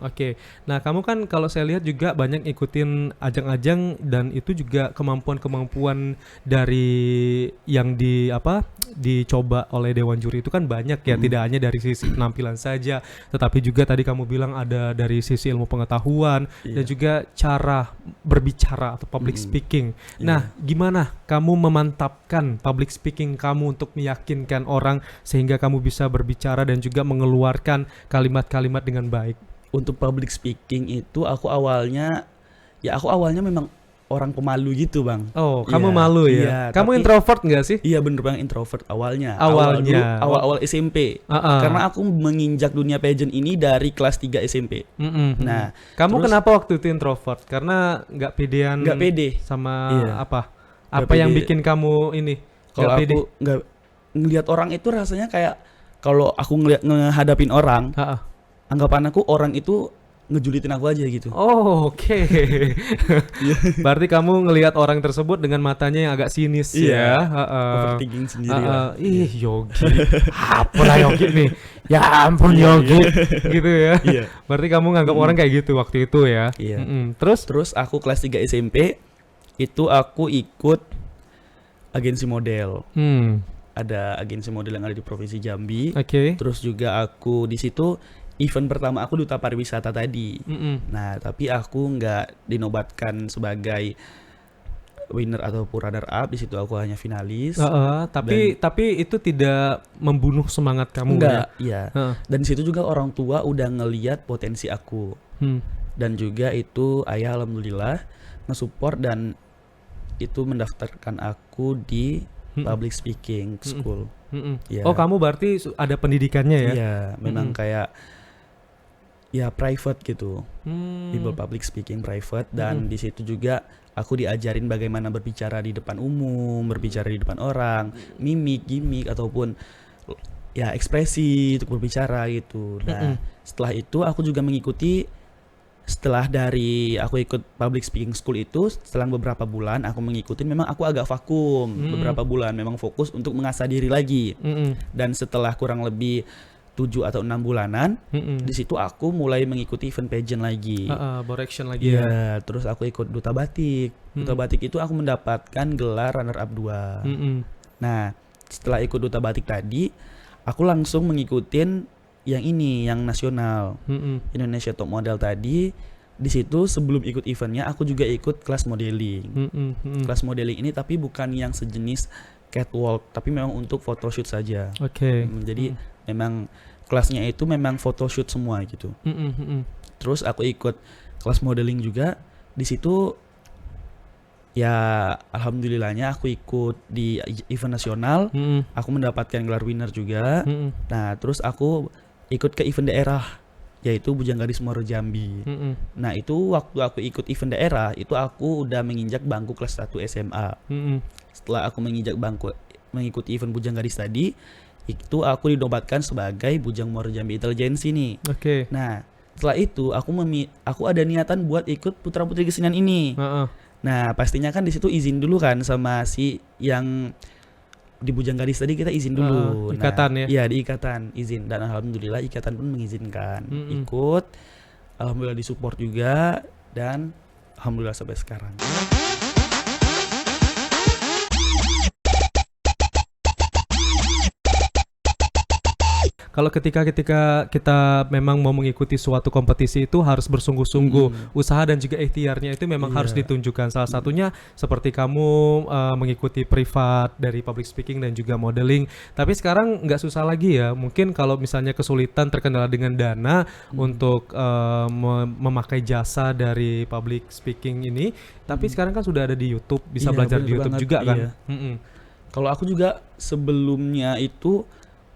Oke. Nah, kamu kan kalau saya lihat juga banyak ikutin ajang-ajang, dan itu juga kemampuan-kemampuan dari yang dicoba oleh dewan juri itu kan banyak ya, tidak hanya dari sisi penampilan saja, tetapi juga tadi kamu bilang ada dari sisi ilmu pengetahuan dan juga cara berbicara atau public speaking. Nah, gimana kamu memantapkan public speaking kamu untuk meyakinkan orang sehingga kamu bisa berbicara dan juga mengeluarkan kalimat-kalimat dengan baik? Untuk public speaking itu aku awalnya ya aku awalnya memang orang pemalu gitu bang. Oh, kamu Iya, malu ya? iya, Kamu tapi- introvert nggak sih? Iya bener bang, introvert awalnya. Awalnya. Awal SMP. Karena aku menginjak dunia pageant ini dari kelas 3 SMP. Nah, Kamu terus- kenapa waktu itu introvert? Karena nggak pedean nggak pede. sama Iya. apa? Nggak Apa yang pede. bikin kamu ini Kalau nggak pede? aku nggak ngelihat orang itu rasanya kayak kalau aku ngehadapin orang, Ha-ha. anggapan aku orang itu ngejulitin aku aja gitu. Oh, oke. Berarti kamu ngelihat orang tersebut dengan matanya yang agak sinis ya. Iya. Ha-ha. Overthinking sendiri Ha-ha. lah. Ih, Yogi. Apa lah Yogi nih? Ya ampun Yogi. Gitu ya. Iya. Berarti kamu nganggap orang kayak gitu waktu itu ya. Iya. Terus? Terus aku kelas 3 SMP itu aku ikut agensi model. Ada agensi model yang ada di Provinsi Jambi. Oke. Terus juga aku di situ event pertama aku duta pariwisata tadi. Nah, tapi aku nggak dinobatkan sebagai winner ataupun runner up. Di situ aku hanya finalis. Tapi itu tidak membunuh semangat kamu Enggak, ya? iya. Dan di situ juga orang tua udah ngeliat potensi aku. Dan juga itu ayah alhamdulillah nge-support dan itu mendaftarkan aku di public speaking school. Ya. Oh, kamu berarti ada pendidikannya ya? Iya, memang kayak ya private gitu. Bimbel public speaking private dan di situ juga aku diajarin bagaimana berbicara di depan umum, berbicara di depan orang, mimik, gimik ataupun ya ekspresi untuk berbicara gitu. Nah, setelah itu aku juga mengikuti setelah dari aku ikut public speaking school itu setelah beberapa bulan aku mengikuti memang aku agak vakum beberapa bulan memang fokus untuk mengasah diri lagi. Dan setelah kurang lebih 7 atau 6 bulanan di situ aku mulai mengikuti event pageant lagi. Borection lagi ya. Iya, terus aku ikut duta batik. Duta batik itu aku mendapatkan gelar runner up 2. Nah, setelah ikut duta batik tadi, aku langsung mengikutin yang ini, yang nasional. Indonesia Top Model tadi. Di situ sebelum ikut eventnya aku juga ikut kelas modeling. Kelas modeling ini tapi bukan yang sejenis catwalk, tapi memang untuk photoshoot saja. Oke. Jadi memang kelasnya itu memang photoshoot semua gitu. Terus aku ikut kelas modeling juga. Di situ ya alhamdulillahnya aku ikut di event nasional. Aku mendapatkan gelar winner juga. Nah, terus aku ikut ke event daerah yaitu Bujanggadis Muaro Jambi. Nah, itu waktu aku ikut event daerah itu aku udah menginjak bangku kelas 1 SMA. Setelah aku menginjak bangku mengikuti event Bujanggadis tadi, itu aku dinobatkan sebagai Bujang Muaro Jambi Intelijensi nih. Oke. Nah, setelah itu aku ada niatan buat ikut Putra Putri Kesenian ini. Nah, pastinya kan di situ izin dulu kan sama si yang di Bujanggadis tadi kita izin dulu. Ikatan ya? Iya, di ikatan izin dan alhamdulillah ikatan pun mengizinkan. Ikut, alhamdulillah disupport juga dan alhamdulillah sampai sekarang. Kalau ketika kita memang mau mengikuti suatu kompetisi itu harus bersungguh-sungguh, usaha dan juga ikhtiarnya itu memang harus ditunjukkan. Salah satunya seperti kamu mengikuti privat dari public speaking dan juga modeling. Tapi sekarang nggak susah lagi ya. Mungkin kalau misalnya kesulitan terkendala dengan dana untuk memakai jasa dari public speaking ini, tapi sekarang kan sudah ada di YouTube, bisa belajar di YouTube banget, juga kan. iya. Kalau aku juga sebelumnya itu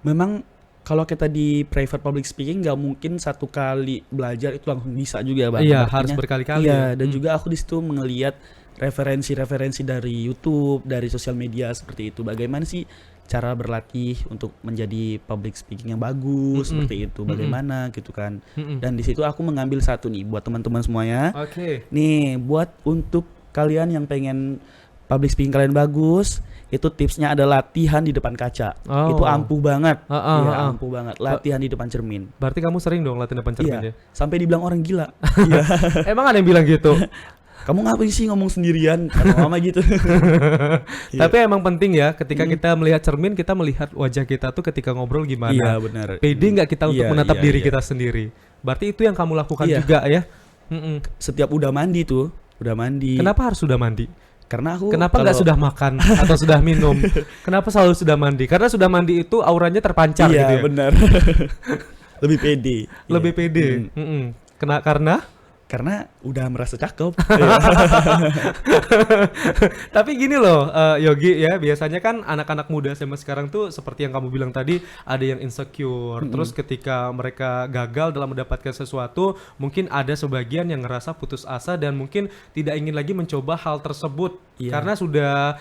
memang kalau kita di private public speaking nggak mungkin satu kali belajar itu langsung bisa juga bang. Iya, Artinya, harus berkali-kali. Iya, dan juga aku di situ mengelihat referensi-referensi dari YouTube, dari sosial media seperti itu. Bagaimana sih cara berlatih untuk menjadi public speaking yang bagus seperti itu? Bagaimana gitu kan? Dan di situ aku mengambil satu nih buat teman-teman semuanya. Oke. Nih buat untuk kalian yang pengen public speaking kalian bagus, itu tipsnya ada latihan di depan kaca. Oh. Itu ampuh banget. Iya, ampuh banget. Latihan di depan cermin. Berarti kamu sering dong latihan depan cermin ya? Iya. Sampai dibilang orang gila. Iya. Emang ada yang bilang gitu? Kamu ngapain sih ngomong sendirian? Kata mama gitu. Tapi emang penting ya ketika kita melihat cermin, kita melihat wajah kita tuh ketika ngobrol gimana. Iya, benar. Pede nggak kita untuk Iya, menatap iya, diri iya. kita sendiri. Berarti itu yang kamu lakukan Iya. juga ya? Setiap udah mandi tuh, udah mandi. Kenapa harus sudah mandi? Karena aku Kenapa nggak sudah makan atau sudah minum? Kenapa selalu sudah mandi? Karena sudah mandi itu auranya terpancar iya, gitu ya. benar. Lebih pede. Lebih Iya. pede. Karena Karena udah merasa cakep. Tapi gini loh, Yogi ya, biasanya kan anak-anak muda SMA sekarang tuh seperti yang kamu bilang tadi, ada yang insecure. Terus ketika mereka gagal dalam mendapatkan sesuatu, mungkin ada sebagian yang ngerasa putus asa dan mungkin tidak ingin lagi mencoba hal tersebut karena sudah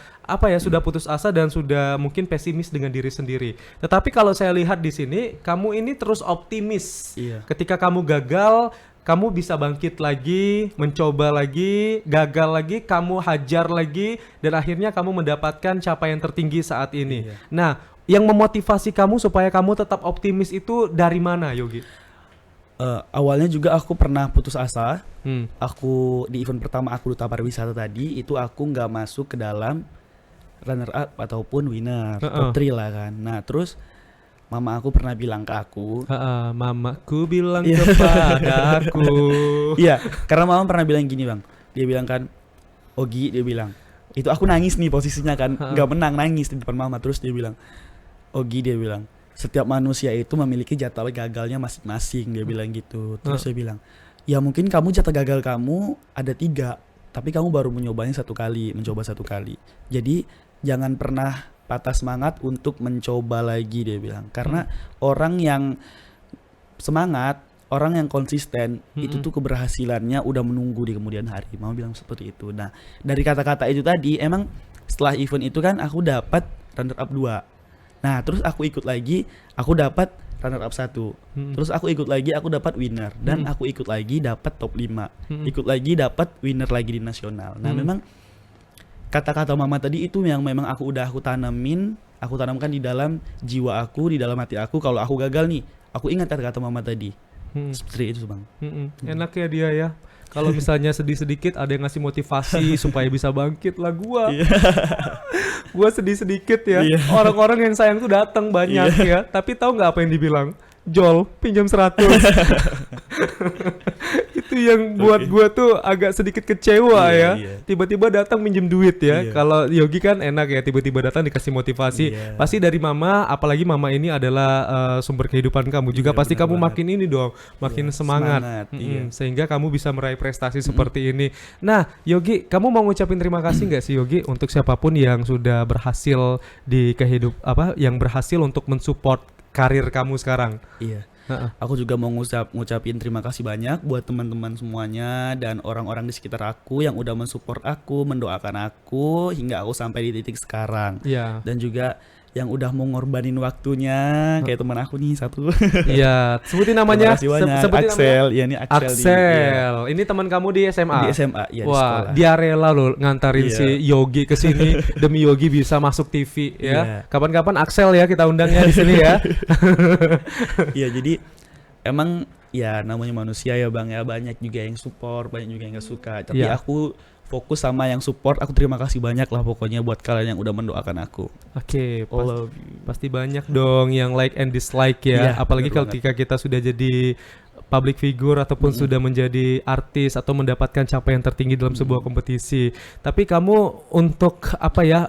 sudah putus asa dan sudah mungkin pesimis dengan diri sendiri. Tetapi kalau saya lihat di sini, kamu ini terus optimis. Ketika kamu gagal, kamu bisa bangkit lagi, mencoba lagi, gagal lagi, kamu hajar lagi, dan akhirnya kamu mendapatkan capaian tertinggi saat ini. Nah, yang memotivasi kamu supaya kamu tetap optimis itu dari mana, Yogi? Awalnya juga aku pernah putus asa. Aku di event pertama aku Duta Pariwisata tadi, itu aku nggak masuk ke dalam runner up ataupun winner, top 3 lah kan. Nah, terus mama aku pernah bilang ke aku, mamaku bilang kepadaku. Iya, karena mama pernah bilang gini bang, dia bilang kan, Ogi, dia bilang, itu aku nangis nih posisinya kan, nggak menang, nangis di depan mama. Terus dia bilang, Ogi, dia bilang, setiap manusia itu memiliki jatah gagalnya masing-masing, dia bilang gitu. Terus dia bilang, ya mungkin kamu jatah gagal kamu ada 3, tapi kamu baru mencoba satu kali. Jadi jangan pernah patah semangat untuk mencoba lagi, dia bilang. Karena orang yang semangat, orang yang konsisten, itu tuh keberhasilannya udah menunggu di kemudian hari. Mama bilang seperti itu. Nah, dari kata-kata itu tadi, emang setelah event itu kan aku dapat runner up 2. Nah, terus aku ikut lagi, aku dapat runner up 1. Terus aku ikut lagi, aku dapat winner. Dan aku ikut lagi dapat top 5. Ikut lagi dapat winner lagi di nasional. Nah, memang kata-kata mama tadi itu yang memang aku tanamkan di dalam jiwa aku, di dalam hati aku. Kalau aku gagal nih, aku ingat kata-kata mama tadi. Seperti itu bang. Enak ya dia ya. Kalau misalnya sedih sedikit ada yang ngasih motivasi supaya bisa bangkit lah gua. Gua sedih sedikit ya. Orang-orang yang sayang tuh datang banyak ya. Tapi tahu nggak apa yang dibilang? Jol, pinjam 100. Itu yang buat gua tuh agak sedikit kecewa ya. Tiba-tiba datang minjem duit ya. Kalau Yogi kan enak ya, tiba-tiba datang dikasih motivasi. Pasti dari mama, apalagi mama ini adalah sumber kehidupan kamu juga. Pasti kamu makin ini dong, makin semangat. Sehingga kamu bisa meraih prestasi seperti ini. Nah, Yogi, kamu mau ngucapin terima kasih nggak sih Yogi untuk siapapun yang sudah berhasil di yang berhasil untuk mensupport karir kamu sekarang? Iya. Aku juga mau ngucapin terima kasih banyak buat teman-teman semuanya dan orang-orang di sekitar aku yang udah mensupport aku, mendoakan aku hingga aku sampai di titik sekarang. Dan juga yang udah mau ngorbanin waktunya, kayak teman aku nih satu. Iya, sebutin namanya. Sebutin Axel. Iya, ini Axel. Ini teman kamu di SMA. Di SMA, iya. Wah, di sekolah. dia rela loh ngantarin si Yogi ke sini demi Yogi bisa masuk TV ya. Kapan-kapan Axel ya kita undangnya di sini ya. Iya, jadi emang ya namanya manusia ya bang ya, banyak juga yang support, banyak juga yang gak suka. Tapi aku fokus sama yang support. Aku terima kasih banyak lah pokoknya buat kalian yang udah mendoakan aku. Oke, pasti banyak dong yang like and dislike ya. Apalagi ketika kita sudah jadi public figure ataupun sudah menjadi artis atau mendapatkan capaian tertinggi dalam sebuah kompetisi. Tapi kamu untuk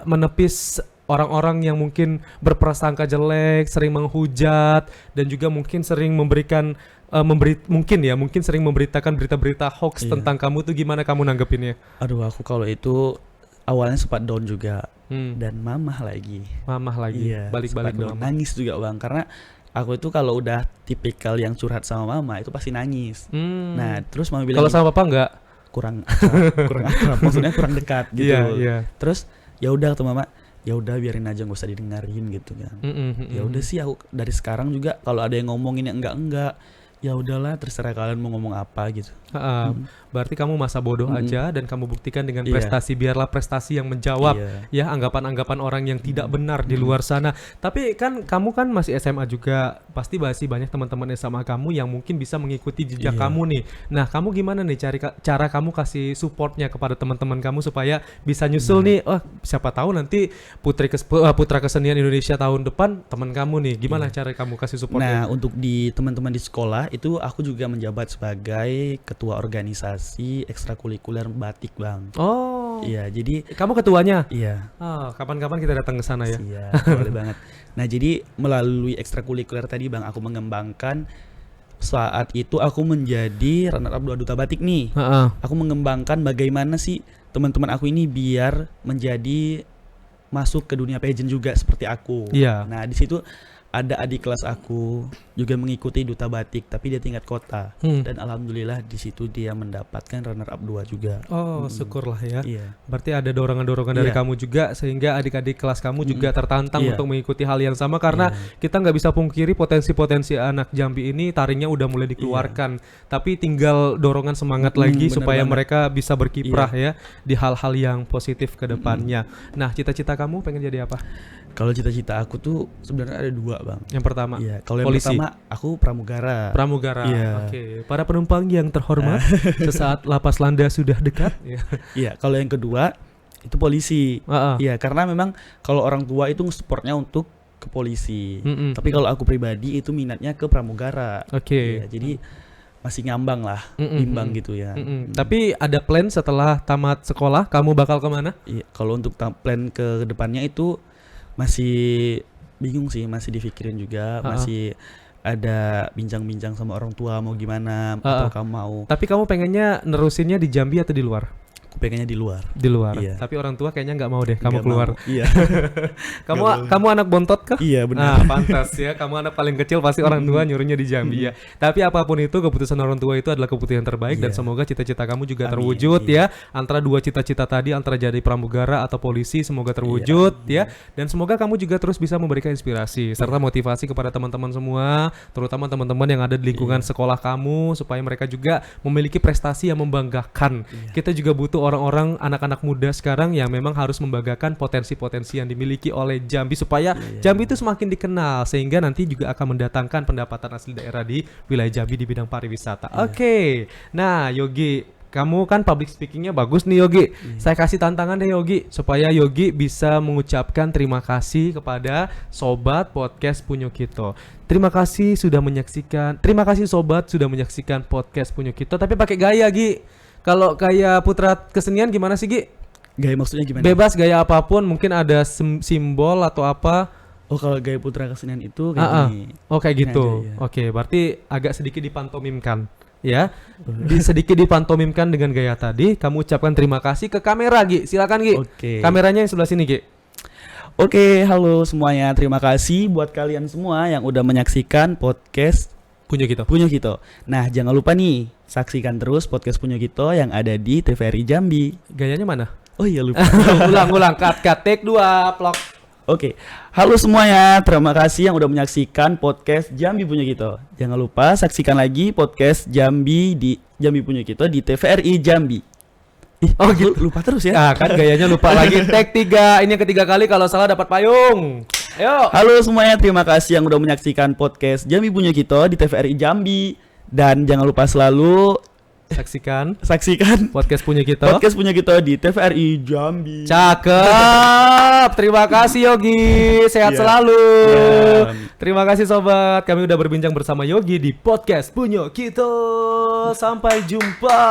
menepis orang-orang yang mungkin berprasangka jelek, sering menghujat dan juga mungkin sering memberikan mungkin sering memberitakan berita-berita hoax tentang kamu tuh, gimana kamu nanggepinnya? Aduh, aku kalau itu awalnya sempat down juga. Dan mamah lagi. Balik-balik down, nangis juga bang, karena aku itu kalau udah tipikal yang curhat sama mama itu pasti nangis. Nah, terus mama bilang, kalau sama papa enggak? Kurang akrab, maksudnya kurang dekat gitu. Terus ya udah tuh mama, ya udah biarin aja, nggak usah didengarin gitu kan. Ya udah sih, aku dari sekarang juga kalau ada yang ngomongin yang enggak, ya udahlah, terserah kalian mau ngomong apa gitu. Berarti kamu masa bodoh aja dan kamu buktikan dengan prestasi. Biarlah prestasi yang menjawab ya anggapan-anggapan orang yang tidak benar di luar sana. Tapi kan kamu kan masih SMA juga, pasti masih banyak teman-teman SMA kamu yang mungkin bisa mengikuti jejak kamu nih. Nah, kamu gimana nih cara kamu kasih supportnya kepada teman-teman kamu supaya bisa nyusul nih? Oh, siapa tahu nanti putra kesenian Indonesia tahun depan teman kamu nih. Gimana cara kamu kasih supportnya? Nah, untuk di teman-teman di sekolah itu aku juga menjabat sebagai ketua organisasi ekstrakurikuler batik bang. Oh, iya, jadi kamu ketuanya? Iya. Oh, kapan-kapan kita datang ke sana ya. Iya, boleh banget. Nah, jadi melalui ekstrakurikuler tadi bang, aku mengembangkan Saat itu aku menjadi runner up 2 duta batik nih. Heeh. Aku mengembangkan bagaimana sih teman-teman aku ini biar menjadi masuk ke dunia pageant juga seperti aku. Iya. Nah, di situ ada adik kelas aku juga mengikuti duta batik tapi dia tingkat kota. Dan alhamdulillah di situ dia mendapatkan runner up 2 juga. Oh, syukurlah ya. Iya. Berarti ada dorongan-dorongan dari Iya. kamu juga sehingga adik-adik kelas kamu juga tertantang Iya. untuk mengikuti hal yang sama karena kita nggak bisa pungkiri potensi-potensi anak Jambi ini taringnya udah mulai dikeluarkan. Tapi tinggal dorongan semangat lagi bener supaya banget. mereka bisa berkiprah ya di hal-hal yang positif ke depannya. Nah, cita-cita kamu pengen jadi apa? Kalau cita-cita aku tuh sebenarnya ada 2, Bang. Yang pertama, Iya, kalau yang polisi. pertama aku pramugara. Pramugara. Iya. Oke. Para penumpang yang terhormat, sesaat lapas Landa sudah dekat. Ya. Iya, kalau yang kedua itu polisi. Iya, karena memang kalau orang tua itu supportnya untuk ke polisi. Tapi kalau aku pribadi itu minatnya ke pramugara. Oke. Iya, jadi masih ngambang lah, imbang gitu ya. Tapi ada plan setelah tamat sekolah, kamu bakal kemana? Iya, kalau untuk plan ke depannya itu masih bingung sih, masih dipikirin juga, masih ada bincang-bincang sama orang tua mau gimana atau kamu mau. Tapi kamu pengennya nerusinnya di Jambi atau di luar? Aku pengennya di luar. Di luar. Iya. Tapi orang tua kayaknya nggak mau deh kamu Nggak keluar. mau. Iya. Kamu anak bontot kah? Iya, Nah, benar. pantas ya. Kamu anak paling kecil pasti orang tua nyuruhnya di Jambi ya. Tapi apapun itu keputusan orang tua itu adalah keputusan yang terbaik dan Iya. semoga cita-cita kamu juga Amin, terwujud iya. ya. Antara dua cita-cita tadi antara jadi pramugara atau polisi semoga terwujud ya. Dan semoga kamu juga terus bisa memberikan inspirasi serta motivasi kepada teman-teman semua, terutama teman-teman yang ada di lingkungan sekolah kamu supaya mereka juga memiliki prestasi yang membanggakan. Kita juga butuh orang-orang anak-anak muda sekarang yang memang harus membanggakan potensi-potensi yang dimiliki oleh Jambi supaya Jambi itu semakin dikenal sehingga nanti juga akan mendatangkan pendapatan asli daerah di wilayah Jambi di bidang pariwisata. Oke. Nah, Yogi, kamu kan public speakingnya bagus nih Yogi. Saya kasih tantangan deh Yogi supaya Yogi bisa mengucapkan terima kasih kepada sobat podcast Punyo Kito. Terima kasih sudah menyaksikan. Terima kasih sobat sudah menyaksikan podcast Punyo Kito. Tapi pakai gaya Gi. Kalau kayak putra kesenian gimana sih Gi? Gaya maksudnya gimana? Bebas gaya apapun, mungkin ada simbol atau apa. Oh, kalau gaya putra kesenian itu kayak gini. Oh kayak Gini gitu. aja, iya. Oke, berarti agak sedikit dipantomimkan. Ya, sedikit dipantomimkan dengan gaya tadi. Kamu ucapkan terima kasih ke kamera, Gi. Silakan, Gi. Oke. Kameranya yang sebelah sini, Gi. Oke, halo semuanya. Terima kasih buat kalian semua yang udah menyaksikan podcast Punyo Kito. Punyo Kito. Nah, jangan lupa nih, saksikan terus podcast Punyo Kito yang ada di TVRI Jambi. Gayanya mana? Oh iya, lupa. ulang, cut, take 2, plok. Oke, halo semuanya. Terima kasih yang udah menyaksikan podcast Jambi Punyo Kito. Jangan lupa saksikan lagi podcast Jambi di Jambi Punyo Kito di TVRI Jambi. Oh gitu. Lupa terus ya. Ah, kan gayanya lupa lagi. Take 3. Ini yang ketiga kali, kalau salah dapat payung. Ayo. Halo semuanya, terima kasih yang udah menyaksikan podcast Jambi Punyo Kito di TVRI Jambi. Dan jangan lupa selalu Saksikan saksikan podcast Punyo Kito. podcast Punyo Kito di TVRI Jambi. Cakep. Terima kasih Yogi. Sehat Iya. selalu. Iya. Terima kasih sobat. Kami udah berbincang bersama Yogi di podcast Punyo Kito. Sampai jumpa.